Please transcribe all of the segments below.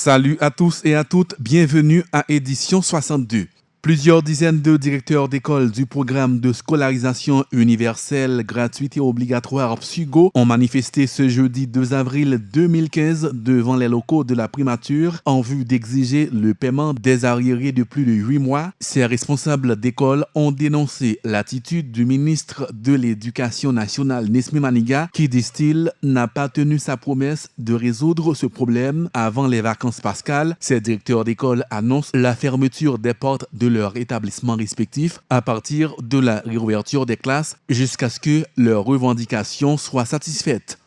Salut à tous et à toutes, bienvenue à édition 62. Plusieurs dizaines de directeurs d'école du programme de scolarisation universelle gratuite et obligatoire PSUGO ont manifesté ce jeudi 2 avril 2015 devant les locaux de la primature en vue d'exiger le paiement des arriérés de plus de 8 mois. Ces responsables d'école ont dénoncé l'attitude du ministre de l'Éducation nationale Nesmi Maniga qui, disent-ils, n'a pas tenu sa promesse de résoudre ce problème avant les vacances pascales. Ces directeurs d'école annoncent la fermeture des portes de leurs établissements respectifs à partir de la réouverture des classes jusqu'à ce que leurs revendications soient satisfaites.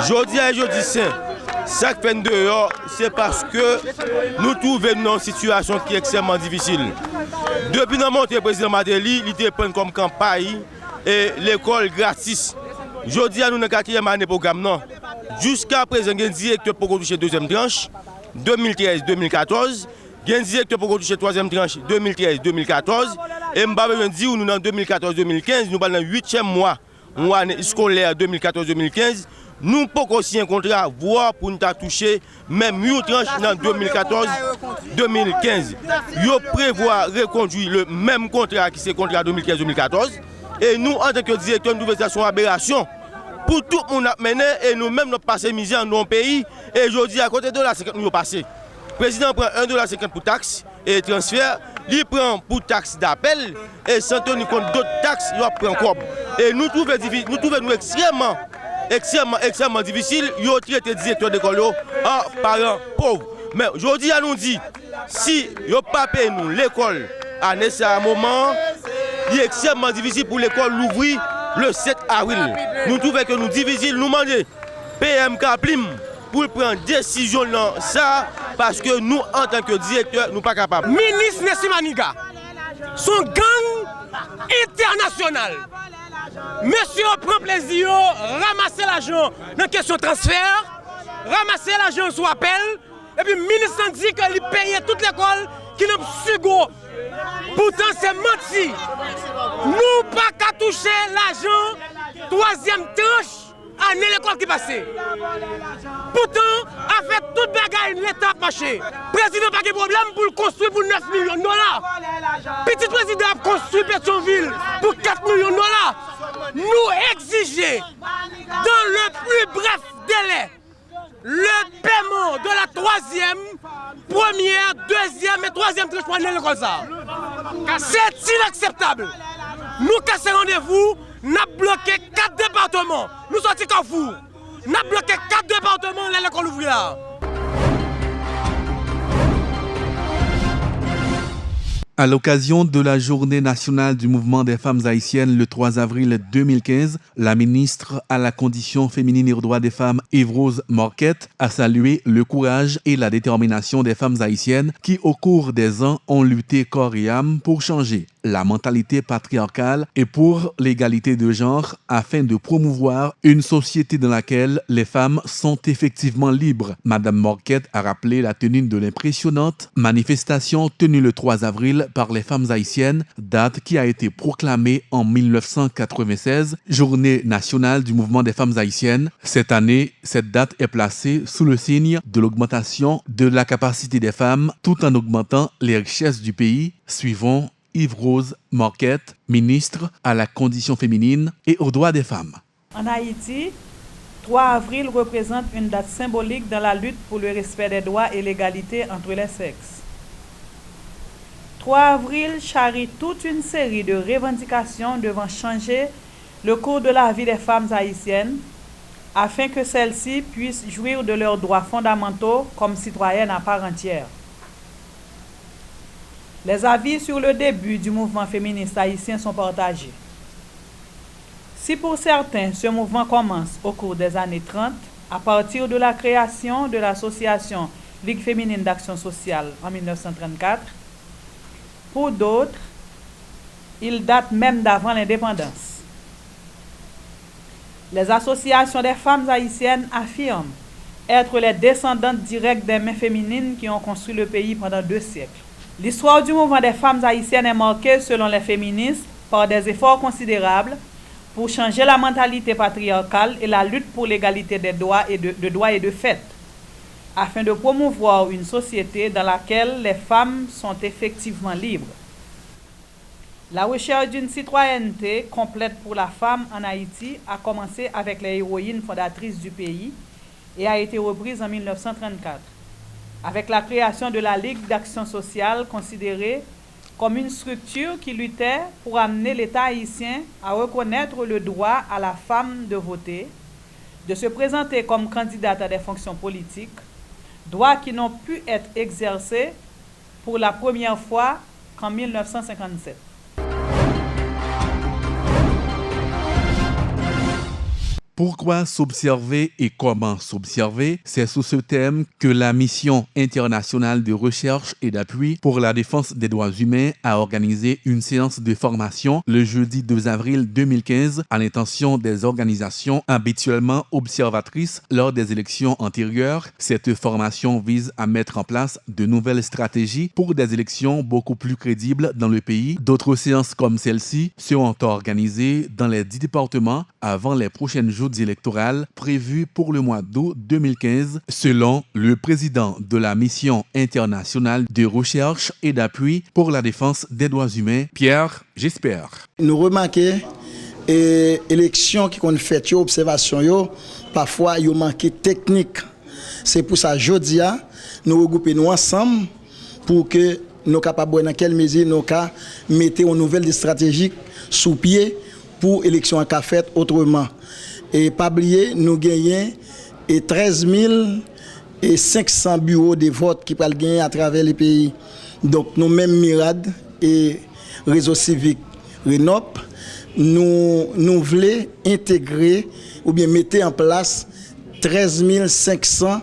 Jeudi et jeudi saint, ça qui fait dehors, c'est parce que nous trouvons dans une situation qui est extrêmement difficile. Depuis la montée du président Mateli, il était pris comme campagne et l'école gratis. Jeudi, nous sommes dans la 4e année programme. Jusqu'à présent, il y a un directeur pour toucher deuxième tranche, 2013-2014. Il y a un directeur pour toucher troisième tranche 2013-2014 et je vais dire nous dans 2014-2015, nous sommes dans le 8e mois scolaire 2014-2015, nous pouvons signer un contrat, voire pour nous toucher même 8 tranches dans 2014-2015. Nous prévoit reconduire le même contrat qui c'est le contrat 2015-2014 et nous en tant que directeur nous faisons une aberration pour tout le monde mené et nous-mêmes nous passons misère dans nos pays et aujourd'hui à côté de là, c'est que nous passons. Le président prend $1,50 pour taxes et transfert, il prend pour taxes d'appel et sans tenir compte d'autres taxes, il prend quoi. Et nous trouvons extrêmement difficile, il a traité directeur d'école en parents pauvres. Mais aujourd'hui, on nous dit, si il n'a pas payé nous l'école à un moment, il est extrêmement difficile pour l'école l'ouvrir le 7 avril. Nous trouvons que nous difficile, nous demandons PMK Plim pour prendre décision dans ça parce que nous en tant que directeur nous ne sommes pas capables. Ministre Nesmi Maniga, son gang international. Monsieur prend plaisir ramasser l'argent dans la question de transfert, ramasser l'argent sous appel, et puis le ministre dit qu'il paye toute l'école qui n'a pas PSUGO. Pourtant c'est menti. Nous pas qu'à toucher l'argent, troisième tranche. Année l'école qui passait. Pourtant, a fait toute bagaille, l'État a marché. Président pas de problème pour construire pour 9 millions de dollars. Petit président a construit Pétionville pour 4 millions de dollars. Nous exigeons, dans le plus bref délai, le paiement de la 3e, première, 2e et 3e tranche pour aller à l'école. C'est inacceptable. Nous cassons rendez-vous. Nous avons bloqué 4 départements. Nous sommes sortis Carrefour. Nous avons bloqué 4 départements à l'école ouvrière. À l'occasion de la Journée nationale du mouvement des femmes haïtiennes le 3 avril 2015, la ministre à la condition féminine et aux droits des femmes, Yves-Rose Marquette, a salué le courage et la détermination des femmes haïtiennes qui, au cours des ans, ont lutté corps et âme pour changer la mentalité patriarcale et pour l'égalité de genre afin de promouvoir une société dans laquelle les femmes sont effectivement libres. Madame Marquette a rappelé la tenue de l'impressionnante manifestation tenue le 3 avril par les femmes haïtiennes, date qui a été proclamée en 1996, Journée nationale du mouvement des femmes haïtiennes. Cette année, cette date est placée sous le signe de l'augmentation de la capacité des femmes tout en augmentant les richesses du pays. Suivons Yves-Rose Marquette, ministre à la condition féminine et aux droits des femmes. En Haïti, 3 avril représente une date symbolique dans la lutte pour le respect des droits et l'égalité entre les sexes. 3 avril charrie toute une série de revendications devant changer le cours de la vie des femmes haïtiennes afin que celles-ci puissent jouir de leurs droits fondamentaux comme citoyennes à part entière. Les avis sur le début du mouvement féministe haïtien sont partagés. Si pour certains, ce mouvement commence au cours des années 30, à partir de la création de l'association Ligue féminine d'action sociale en 1934, pour d'autres, il date même d'avant l'indépendance. Les associations des femmes haïtiennes affirment être les descendantes directes des mains féminines qui ont construit le pays pendant 2 siècles. L'histoire du mouvement des femmes haïtiennes est marquée, selon les féministes, par des efforts considérables pour changer la mentalité patriarcale et la lutte pour l'égalité des droits et de fait. afin de promouvoir une société dans laquelle les femmes sont effectivement libres. La recherche d'une citoyenneté complète pour la femme en Haïti a commencé avec les héroïnes fondatrices du pays et a été reprise en 1934, avec la création de la Ligue d'action sociale considérée comme une structure qui luttait pour amener l'État haïtien à reconnaître le droit à la femme de voter, de se présenter comme candidate à des fonctions politiques, droits qui n'ont pu être exercés pour la première fois qu'en 1957. Pourquoi s'observer et comment s'observer? C'est sous ce thème que la Mission internationale de recherche et d'appui pour la défense des droits humains a organisé une séance de formation le jeudi 2 avril 2015 à l'intention des organisations habituellement observatrices lors des élections antérieures. Cette formation vise à mettre en place de nouvelles stratégies pour des élections beaucoup plus crédibles dans le pays. D'autres séances comme celle-ci seront organisées dans les 10 départements avant les prochaines joutes électorales prévues pour le mois d'août 2015, selon le président de la Mission internationale de recherche et d'appui pour la défense des droits humains, Pierre J'espère. Nous remarquons les élections qui ont fait, observation, parfois il manque technique. C'est pour ça aujourd'hui, nous regroupons ensemble pour que nous capables dans quelle mesure nous mettre une nouvelle stratégie sous pied pour l'élection à faite autrement. Et pas oublier, nous gagnons 13 500 bureaux de vote qui peuvent gagner à travers les pays. Donc nous-mêmes, Mirad et Réseau civique Renop, nous voulons intégrer ou bien mettre en place 13 500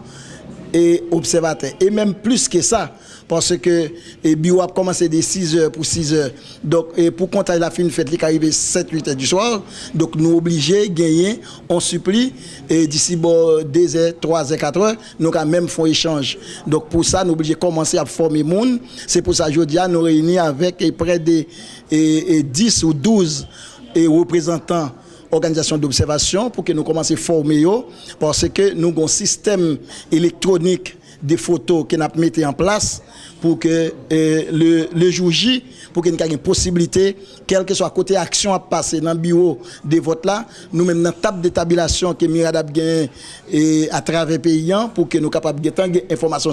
observateurs. Et même plus que ça, parce que le bureau a commencé de 6h pour 6h. Donc, pour compter la fin de fête, il est arrivé 7-8h du soir. Donc, nous obligés de gagner, on supplie, et d'ici 2h, 3h, 4h, nous avons même fait échange. Donc, pour ça, nous obligés de commencer à former le monde. C'est pour ça aujourd'hui, nous réunis avec près de 10 ou 12 représentants organisation d'observation pour que nous commencions à former, parce que nous avons un système électronique des photos que nous avons mis en place pour que le jour J, pour que nous ayons une possibilité, quel que soit côté action à passer dans le bureau de vote là, nous-mêmes dans la table de tabulation que Mirad a gagné à travers le pays pour que nous soyons capables de gagner l'information.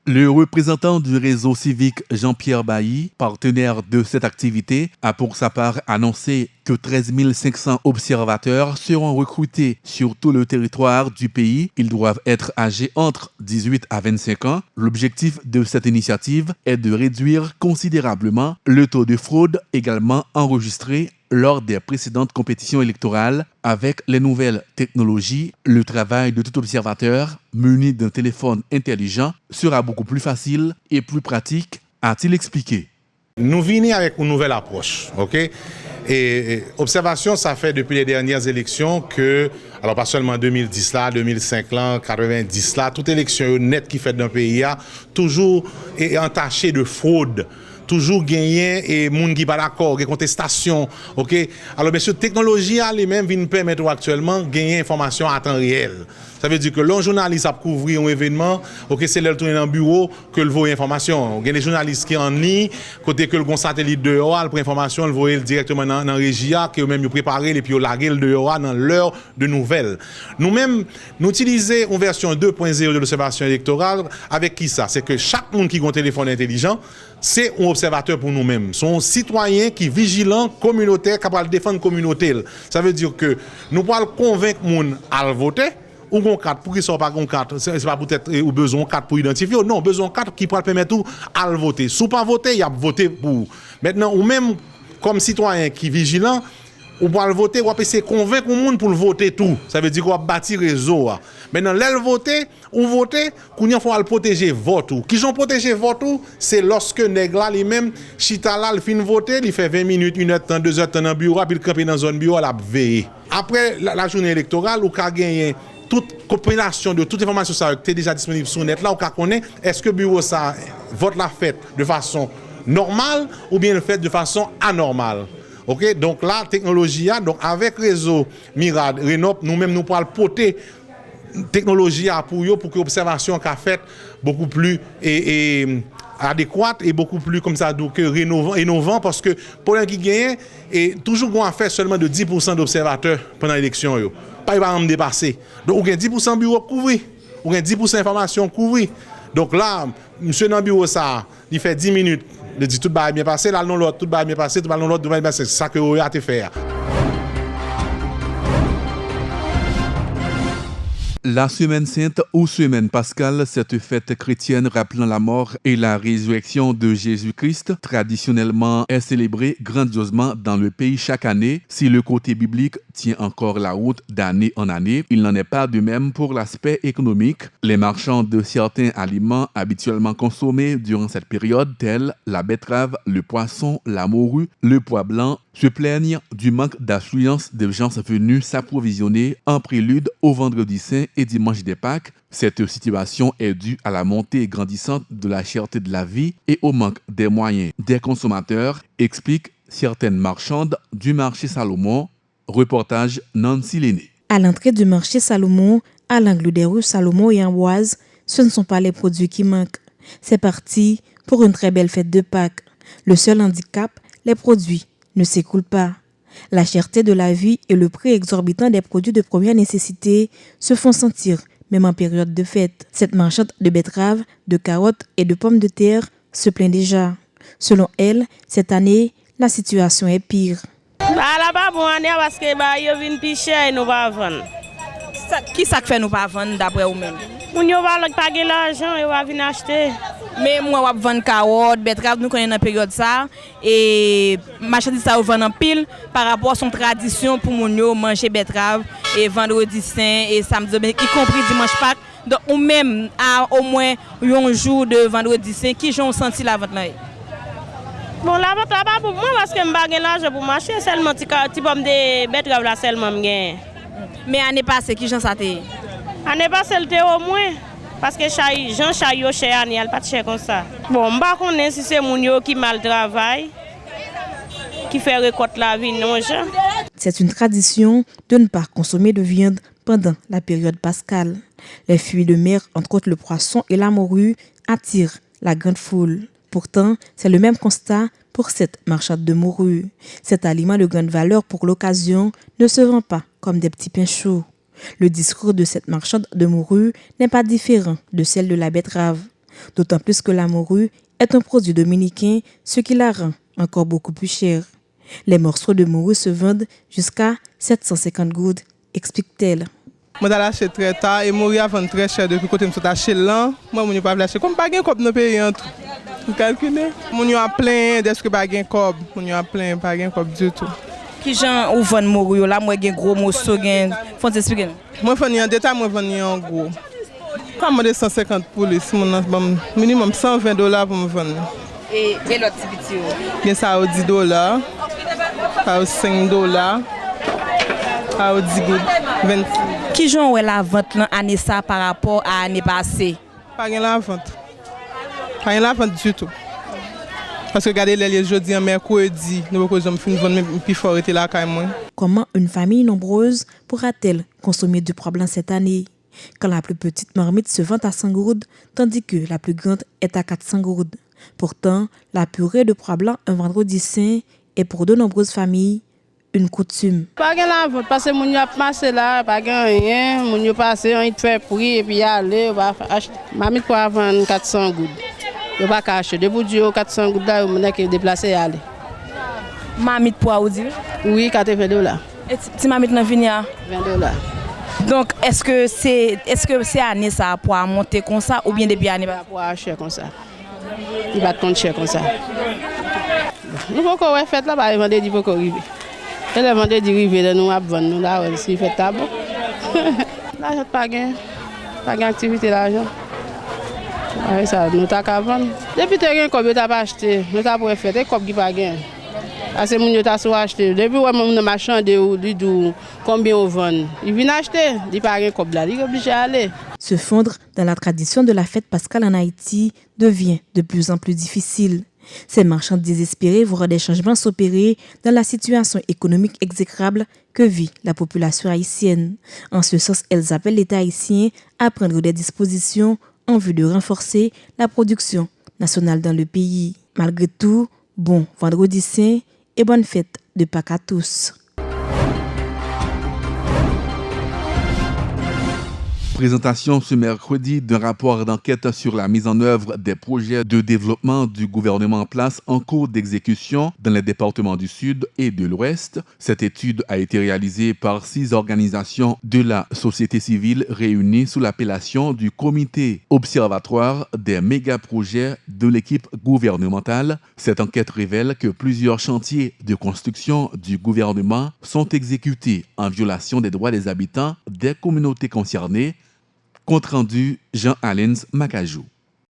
Le représentant du réseau civique Jean-Pierre Bailly, partenaire de cette activité, a pour sa part annoncé que 13 500 observateurs seront recrutés sur tout le territoire du pays. Ils doivent être âgés entre 18 à 25 ans. L'objectif de cette initiative est de réduire considérablement le taux de fraude également enregistré lors des précédentes compétitions électorales. Avec les nouvelles technologies, le travail de tout observateur muni d'un téléphone intelligent sera beaucoup plus facile et plus pratique, a-t-il expliqué. Nous venons avec une nouvelle approche, ok? Et observation, ça fait depuis les dernières élections que, alors pas seulement 2010 là, 2005 là, 90 là, toute élection nette qui fait dans le pays a toujours est entachée de fraude. Toujours gagner et moun qui pas d'accord, des contestations, ok. Alors bien sûr, technologie a les-mêmes vient permettre actuellement gagner information à temps réel. Ça veut dire que l'un journaliste a couvrir un événement, ok, c'est le tourner dans le bureau que le voit information. Il y a des journalistes qui en ligne, côté que le satellite de dehors pour information, le voit directement dans la régie qui eux-mêmes préparé et puis largué le dehors dans l'heure de nouvelles. Nous-mêmes, nous utilisons une version 2.0 de l'observation électorale avec qui ça? C'est que chaque monde qui a un téléphone intelligent, c'est un observateur pour nous-mêmes. Sont citoyens qui vigilants, communautaires, capables de défendre la communauté. Ça veut dire que nous pouvons convaincre les gens à voter, ou une carte, pour qu'ils ne soient pas une carte, c'est pas peut-être ou besoin de carte pour identifier, non, besoin de carte qui pourra permettre à voter. Si pas voter, il y a voté pour. Maintenant, ou même comme citoyen qui vigilant, ou pour le voter, ou essayer de convaincre le monde pour le voter tout. Ça veut dire qu'on va bâtir réseau. Maintenant, l'aile voter, ou voter, qu'on faut le protéger vote. Qui j'en protéger vote, c'est lorsque Negla lui-même, chita là, le fin voter, il fait 20 minutes, 1 heure, 2 heures dans le bureau, puis il campe dans une bureau, il a veillé. Après la journée électorale, ou qu'a gagné toute compilation de toute information ça qui est déjà disponible sur net là, on connaît est-ce que le bureau ça vote la fête de façon normale ou bien le fait de façon anormale. OK, donc la technologie donc avec réseau Mirad Renop nous-mêmes nous pourrons porter technologie pour que l'observation qu'a fait beaucoup plus adéquate et beaucoup plus comme ça donc innovant parce que pour un qui gagne et toujours qu'on a fait seulement de 10% d'observateurs pendant l'élection pas il va me dépasser donc on a 10% bureau couvrir on a 10% information couvrir donc là monsieur dans bureau ça il fait 10 minutes il dit tout va bien passer là non l'autre tout va bien passer tout va non l'autre va bien passer c'est ça que on a été faire. La Semaine Sainte ou Semaine Pascale, cette fête chrétienne rappelant la mort et la résurrection de Jésus-Christ, traditionnellement est célébrée grandiosement dans le pays chaque année. Si le côté biblique tient encore la route d'année en année, il n'en est pas de même pour l'aspect économique. Les marchands de certains aliments habituellement consommés durant cette période, tels la betterave, le poisson, la morue, le pois blanc, se plaignent du manque d'affluence des gens venus s'approvisionner en prélude au vendredi saint et dimanche des Pâques. Cette situation est due à la montée grandissante de la cherté de la vie et au manque des moyens des consommateurs, expliquent certaines marchandes du marché Salomon. Reportage Nancy Lenné. À l'entrée du marché Salomon, à l'angle des rues Salomon et Amboise, ce ne sont pas les produits qui manquent. C'est parti pour une très belle fête de Pâques. Le seul handicap, les produits ne s'écoulent pas. La cherté de la vie et le prix exorbitant des produits de première nécessité se font sentir, même en période de fête. Cette marchande de betteraves, de carottes et de pommes de terre se plaint déjà. Selon elle, cette année, la situation est pire. Là-bas, bon année parce que yo vinn plus cher et nous pas vendre. Qui ça fait nous pas vendre d'après vous même? Moun yo va payer l'argent et va venir acheter. Mais moi on vendre carottes, betteraves nous connaissons dans période ça et marchandise ça vend en pile par rapport à son tradition pour moun yo manger betterave et vendredi saint et samedi y compris dimanche Pâques. Donc ou même à au moins un jour de vendredi saint qui j'ont senti la vente là. Bon la vente là pas pour moi parce que m'pa gen l'argent pour marcher seulement petit pomme de betterave là seulement m'gain. Mais année passée qui j'en ça té? Année passée le té au moins parce que Jean Chayo chez année elle pas cher comme ça. Bon m'pa connait si c'est moun yo qui mal travaille qui fait récolte la vie non Jean. C'est une tradition de ne pas consommer de viande pendant la période pascale. Les fruits de mer, entre autres le poisson et la morue, attirent la grande foule. Pourtant, c'est le même constat pour cette marchande de morue. Cet aliment de grande valeur pour l'occasion ne se vend pas comme des petits pains chauds. Le discours de cette marchande de morue n'est pas différent de celle de la betterave. D'autant plus que la morue est un produit dominicain, ce qui la rend encore beaucoup plus chère. Les morceaux de morue se vendent jusqu'à 750 goudes, explique-t-elle. Moi, j'ai acheté très tard et morue a vendu très cher depuis que je suis acheté là. Moi, je n'ai pas acheté. Comme pas de cob dans le pays, vous calculez. Je a plein d'est-ce que pas de cob. Je a plein, pas de cob du tout. Qui gens ou vend morue là, moi j'ai gros morceau gain. Faut t'expliquer. Moi, je vends en détail, moi, je vends en gros. Comme de 150 pour les minimum $120 pour me vendre. Et l'autre petit il y a ça à $10, ça à $5, à 10 gouttes, 20. Qui j'en est la vente l'année ça par rapport à l'année passée? Pas la vente. Pas la vente du tout. Parce que regardez les jeudi en mercredi, nous pouvons vendre plus fort était là quand même. Comment une famille nombreuse pourra-t-elle consommer du pois blanc cette année? Quand la plus petite marmite se vend à 100 gourdes, tandis que la plus grande est à 400 gourdes. Pourtant, la purée de pois blanc un vendredi saint est pour de nombreuses familles une coutume. Pas la vente parce que moun yo passé là, pas rien, moun yo passé, on fait prix et puis aller, on va acheter. Marmite pour vendre 400 gourdes. On va pas acheter depuis du 400 gourdes là, on est déplacé aller. Marmite pour vous dire? Oui, $80. Et si marmite nan vini à $20. Donc est-ce que c'est année ça pour monter comme ça ou bien depuis année pour acheter comme ça? Il va compter cher comme ça. Nous faut qu'on fait là bas vendredi pour qu'on arrive. Et le vendredi arrive nous à vendre nous là aussi fait table. L'argent pas gain activité l'argent. Ouais ça nous t'a qu'à vendre. Depuis tu gain comme tu pas acheté, nous t'a pour faire des comme qui pas gain. Parce que moun yo t'a so acheté. Depuis ouais mon marchand de lui dit combien on vend. Il vient acheter, il pas gain comme là, il est obligé à aller. Se fondre dans la tradition de la fête pascale en Haïti devient de plus en plus difficile. Ces marchands désespérés voient des changements s'opérer dans la situation économique exécrable que vit la population haïtienne. En ce sens, elles appellent l'État haïtien à prendre des dispositions en vue de renforcer la production nationale dans le pays. Malgré tout, bon vendredi saint et bonne fête de Pâques à tous. Présentation ce mercredi d'un rapport d'enquête sur la mise en œuvre des projets de développement du gouvernement en place en cours d'exécution dans les départements du Sud et de l'Ouest. Cette étude a été réalisée par 6 organisations de la société civile réunies sous l'appellation du Comité observatoire des méga-projets de l'équipe gouvernementale. Cette enquête révèle que plusieurs chantiers de construction du gouvernement sont exécutés en violation des droits des habitants des communautés concernées. Compte rendu Jean-Alain Macajou.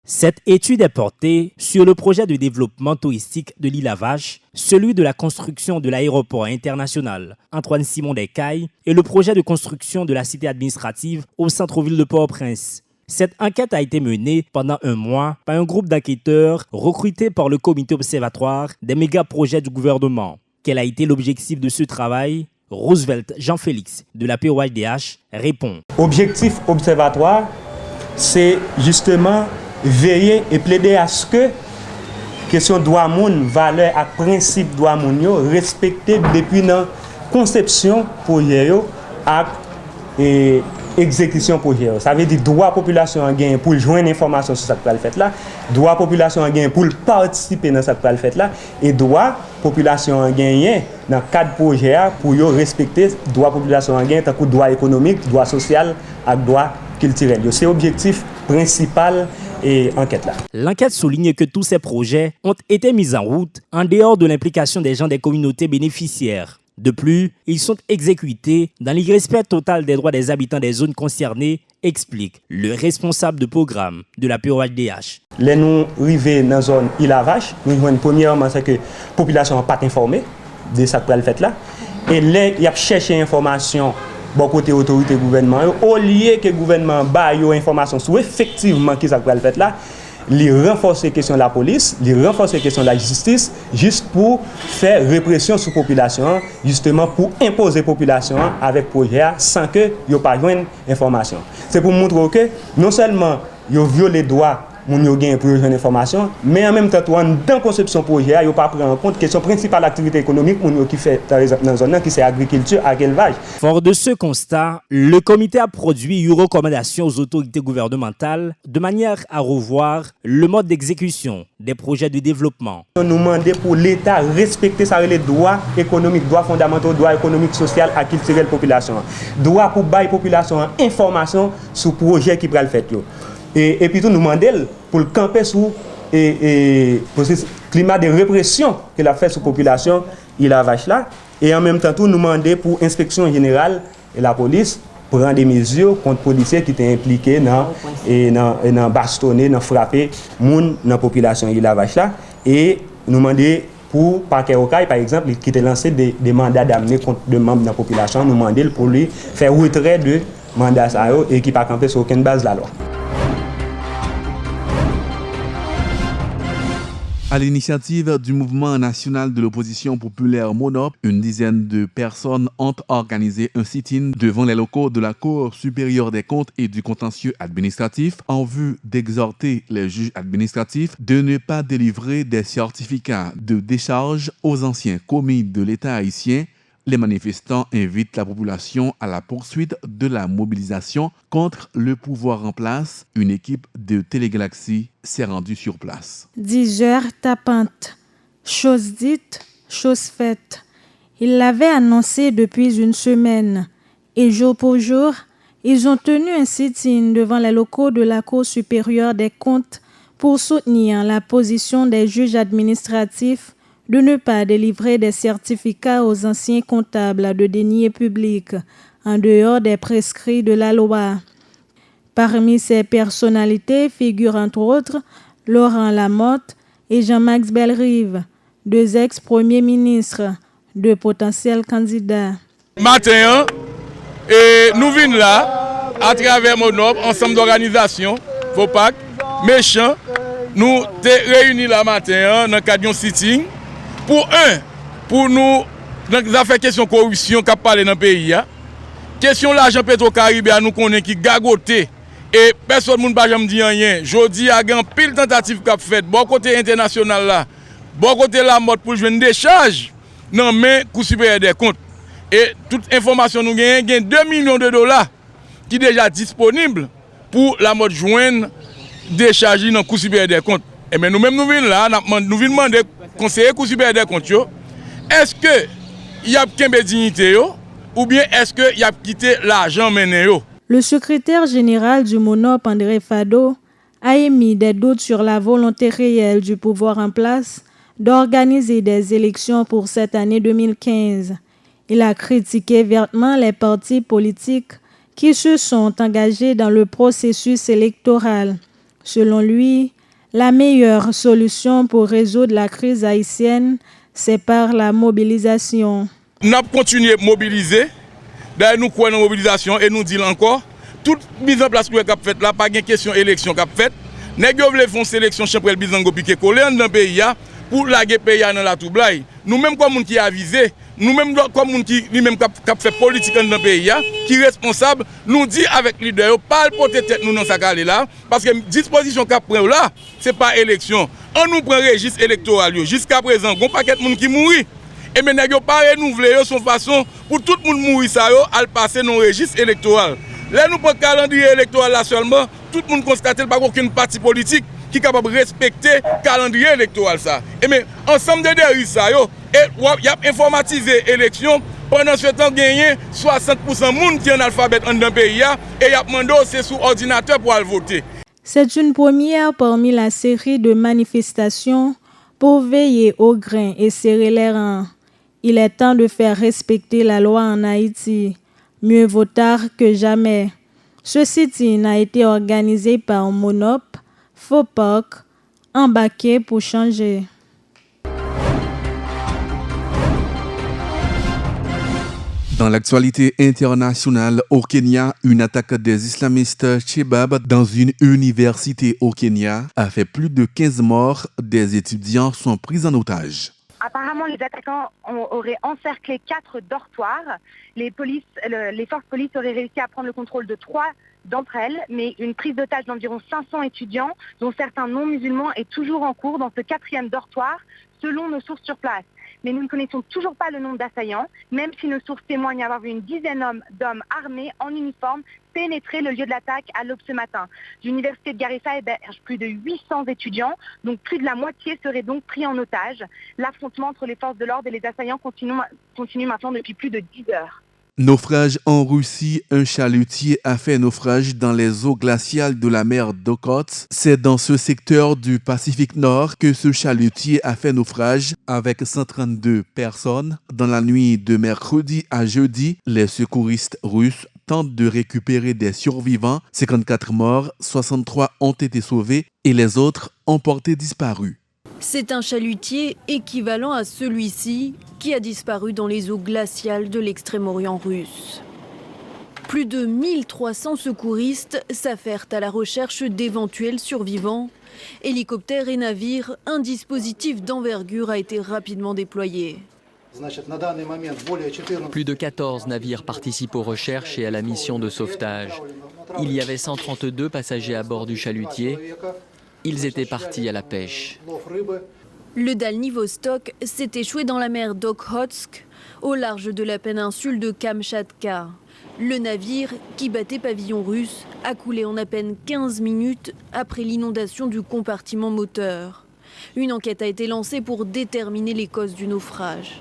Cette étude est portée sur le projet de développement touristique de l'île à Vache, celui de la construction de l'aéroport international Antoine-Simon des Cayes et le projet de construction de la cité administrative au centre-ville de Port-au-Prince. Cette enquête a été menée pendant un mois par un groupe d'enquêteurs recrutés par le comité observatoire des méga-projets du gouvernement. Quel a été l'objectif de ce travail ? Roosevelt Jean-Félix de la POHDH répond. Objectif observatoire, c'est justement veiller et plaider à ce que question droit moun, valeur et principe droit moun yo respecté depuis la conception projet yo et exécution projet. Ça veut dire droit population en gain pour joindre information sur ça que le fait là, droit population en gain pour participer dans ça que le fait là et droit population en gain dans cadre projet pour yo respecter droit population en gain tant que droit économique, droit social et droit culturel. C'est l'objectif principal et enquête là. L'enquête souligne que tous ces projets ont été mis en route en dehors de l'implication des gens des communautés bénéficiaires. De plus, ils sont exécutés dans l'irrespect total des droits des habitants des zones concernées, explique le responsable de programme de la POHDH. Les nous arrivés dans la zone île à Vache, nous voyons premièrement que la population n'est pas informée de ce que le fait là. Et là, il y a cherché information bon côté autorité gouvernement. Au lieu que le gouvernement baille information sur effectivement qui ça le fait là, les renforcer question de la police, les renforcer question de la justice, juste pour faire répression sur la population, justement pour imposer la population avec projet sans que yo pas joindre information. C'est pour montrer que non seulement yo viole les droits moun yo gain pour joindre information, mais en même temps dans la conception projet yo pas prendre en compte question principale activité économique moun yo qui fait dans zone qui c'est agriculture et élevage. Fort de ce constat, le comité a produit une recommandation aux autorités gouvernementales de manière à revoir le mode d'exécution des projets de développement. Nous demandons pour l'État respecter les droits économiques, droits fondamentaux, droits économiques, sociaux et culturels de la population. Droit pour bailler la population information sur le projet qui va le faire. Et puis nous demandons pour le camper sur le climat de répression qu'il a fait sur la population, il a vache là. Et en même temps, nous demandons pour l'inspection générale et la police prendre des mesures contre les policiers qui étaient impliqués dans bastonner, dans frapper moun dans la population il a vache là. Et nous demandons pour Parquet Okaï, par exemple, qui était lancé des mandats d'amener contre des membres de la population, nous demandons pour lui faire retrait de mandats et qui ne pas camper sur aucune base de la loi. À l'initiative du mouvement national de l'opposition populaire MONOP, une dizaine de personnes ont organisé un sit-in devant les locaux de la Cour supérieure des comptes et du contentieux administratif en vue d'exhorter les juges administratifs de ne pas délivrer des certificats de décharge aux anciens commis de l'État haïtien. Les manifestants invitent la population à la poursuite de la mobilisation contre le pouvoir en place. Une équipe de Télégalaxie s'est rendue sur place. 10 heures tapantes. Chose dite, chose faite. Ils l'avaient annoncé depuis une semaine. Et jour pour jour, ils ont tenu un sit-in devant les locaux de la Cour supérieure des comptes pour soutenir la position des juges administratifs de ne pas délivrer des certificats aux anciens comptables de deniers publics en dehors des prescrits de la loi. Parmi ces personnalités figurent entre autres Laurent Lamotte et Jean-Max Bellerive, 2 ex-premiers ministres, 2 potentiels candidats. Matin, et nous venons là, à travers MONOP, ensemble d'organisations, FOPAC, Méchants, nous te réunis la matin dans le cadre d'un sitting pour nous dans fait question corruption qui parlé dans le pays. Question l'argent Petro-Caribéen nous connaît qui gagoté et personne ne va jamais dire rien. Jodi a gan pile tentative qu'a fait bon côté international là, bon côté la mode pour jouer une décharge non mais Cour supérieur des comptes. Et toute information nous gagne 2 millions de dollars qui déjà disponible pour la mode joindre décharger dans Cour supérieur des comptes. Et mais nous-mêmes nous venons là, nous venons demander conseiller Cour supérieur des comptes est-ce que il y a qu'un dignité ou bien est-ce que y a quitté l'argent mené yo? Le secrétaire général du MONOP, André Fado, a émis des doutes sur la volonté réelle du pouvoir en place d'organiser des élections pour cette année 2015. Il a critiqué vertement les partis politiques qui se sont engagés dans le processus électoral. Selon lui, la meilleure solution pour résoudre la crise haïtienne, c'est par la mobilisation. Nous avons continué à mobiliser. D'ailleurs, nous croyons en mobilisation et nous disons encore, toute mise en place que vous avez faite là, pas de question élection qu'a fait. Nous avons fait une sélection championnat Bizango piqué collé dans le pays pour laguer le pays dans la toublaï. Nous-mêmes, comme nous qui avisé, nous-mêmes, comme nous qui fait politique dans le pays, qui est responsable, nous dit avec les leaders, pas le porter tête nous dans sa calé là, parce que la disposition qu'a pris là, ce n'est pas élection. On nous prend le registre électoral. Jusqu'à présent, il y a un paquet de monde qui mourit. Et maintenant, ils n'ont pas renouvelé son façon pour tout le monde mourir ça, à passer dans le registre électoral. Là, nous prenons le calendrier électoral là seulement, tout le monde constate qu'il n'y a pas aucun parti politique qui est capable de respecter le calendrier électoral. Ça. Et mais ensemble de dérives, il y a informatisé l'élection. Pendant ce temps, il y a 60% de monde qui est analphabète dans le pays et il y a demandé c'est sous ordinateur pour aller voter. C'est une première parmi la série de manifestations pour veiller au grain et serrer les rangs. Il est temps de faire respecter la loi en Haïti. Mieux vaut tard que jamais. Ce sit-in a été organisé par MONOP, FOPOC, Embarqué pour changer. Dans l'actualité internationale au Kenya, une attaque des islamistes Chebab dans une université au Kenya a fait plus de 15 morts. Des étudiants sont pris en otage. Apparemment, les attaquants auraient encerclé 4 dortoirs. Les forces police auraient réussi à prendre le contrôle de 3 d'entre elles, mais une prise d'otage d'environ 500 étudiants, dont certains non musulmans, est toujours en cours dans ce 4e dortoir, selon nos sources sur place. Mais nous ne connaissons toujours pas le nombre d'assaillants, même si nos sources témoignent avoir vu une dizaine d'hommes armés en uniforme pénétrer le lieu de l'attaque à l'aube ce matin. L'université de Garissa héberge plus de 800 étudiants, donc plus de la moitié seraient donc pris en otage. L'affrontement entre les forces de l'ordre et les assaillants continue maintenant depuis plus de 10 heures. Naufrage en Russie, un chalutier a fait naufrage dans les eaux glaciales de la mer d'Okhotsk. C'est dans ce secteur du Pacifique Nord que ce chalutier a fait naufrage avec 132 personnes. Dans la nuit de mercredi à jeudi, les secouristes russes tentent de récupérer des survivants. 54 morts, 63 ont été sauvés et les autres ont porté disparus. C'est un chalutier équivalent à celui-ci qui a disparu dans les eaux glaciales de l'extrême-orient russe. Plus de 1300 secouristes s'affairent à la recherche d'éventuels survivants. Hélicoptères et navires, un dispositif d'envergure a été rapidement déployé. Plus de 14 navires participent aux recherches et à la mission de sauvetage. Il y avait 132 passagers à bord du chalutier. Ils étaient partis à la pêche. Le Dalny Vostok s'est échoué dans la mer d'Okhotsk, au large de la péninsule de Kamchatka. Le navire, qui battait pavillon russe, a coulé en à peine 15 minutes après l'inondation du compartiment moteur. Une enquête a été lancée pour déterminer les causes du naufrage.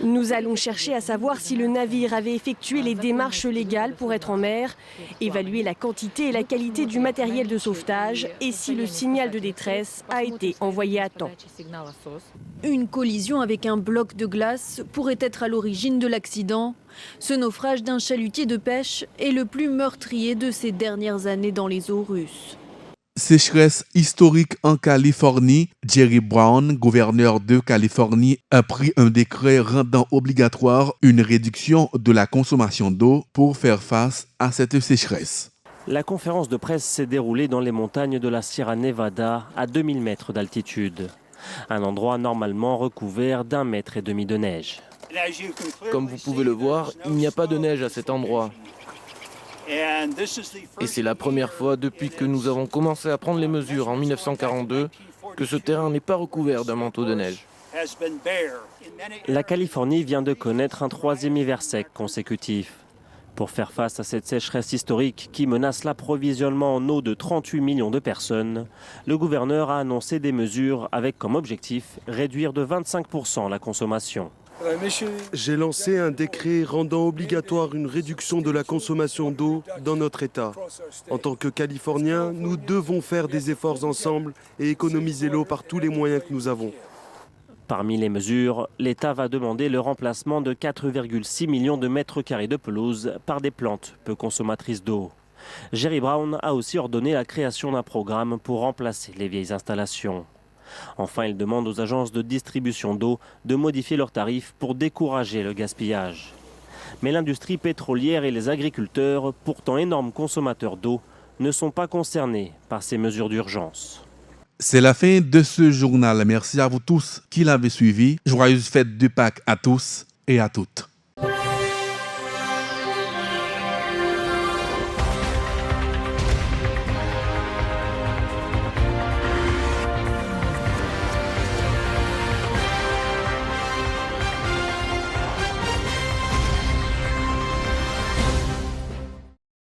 Nous allons chercher à savoir si le navire avait effectué les démarches légales pour être en mer, évaluer la quantité et la qualité du matériel de sauvetage et si le signal de détresse a été envoyé à temps. Une collision avec un bloc de glace pourrait être à l'origine de l'accident. Ce naufrage d'un chalutier de pêche est le plus meurtrier de ces dernières années dans les eaux russes. Sécheresse historique en Californie. Jerry Brown, gouverneur de Californie, a pris un décret rendant obligatoire une réduction de la consommation d'eau pour faire face à cette sécheresse. La conférence de presse s'est déroulée dans les montagnes de la Sierra Nevada, à 2000 mètres d'altitude. Un endroit normalement recouvert d'1,5 mètre de neige. Comme vous pouvez le voir, il n'y a pas de neige à cet endroit. Et c'est la première fois depuis que nous avons commencé à prendre les mesures en 1942 que ce terrain n'est pas recouvert d'un manteau de neige. La Californie vient de connaître un 3e hiver sec consécutif. Pour faire face à cette sécheresse historique qui menace l'approvisionnement en eau de 38 millions de personnes, le gouverneur a annoncé des mesures avec comme objectif réduire de 25% la consommation. J'ai lancé un décret rendant obligatoire une réduction de la consommation d'eau dans notre État. En tant que Californiens, nous devons faire des efforts ensemble et économiser l'eau par tous les moyens que nous avons. Parmi les mesures, l'État va demander le remplacement de 4,6 millions de mètres carrés de pelouse par des plantes peu consommatrices d'eau. Jerry Brown a aussi ordonné la création d'un programme pour remplacer les vieilles installations. Enfin, il demande aux agences de distribution d'eau de modifier leurs tarifs pour décourager le gaspillage. Mais l'industrie pétrolière et les agriculteurs, pourtant énormes consommateurs d'eau, ne sont pas concernés par ces mesures d'urgence. C'est la fin de ce journal. Merci à vous tous qui l'avez suivi. Joyeuses fêtes de Pâques à tous et à toutes.